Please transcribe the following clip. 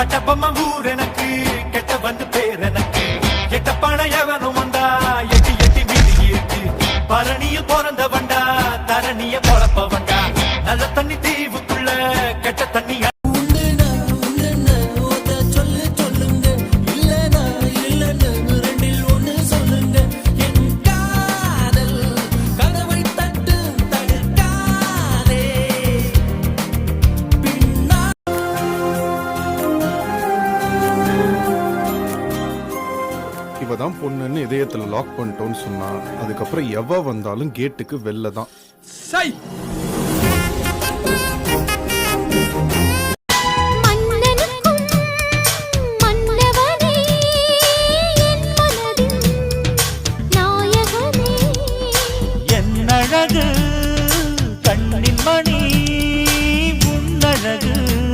கட்டப்பம்மா ஊர் எனக்கு கெட்ட வந்து பேர் எனக்கு கெட்ட பணம் எவனும் வந்தா எட்டி எட்டி மீதி இருக்கு பரணியில் பிறந்த வண்டா தரணிய பொழப்ப வண்டா நல்ல தண்ணி தீவுக்குள்ள கெட்ட தண்ணி இவதான் பொண்ணுன்னு இதயத்துல லாக் பண்ணிட்டோன்னு சொன்னா அதுக்கப்புறம் எவ வந்தாலும் கேட்டுக்கு வெளில தான்.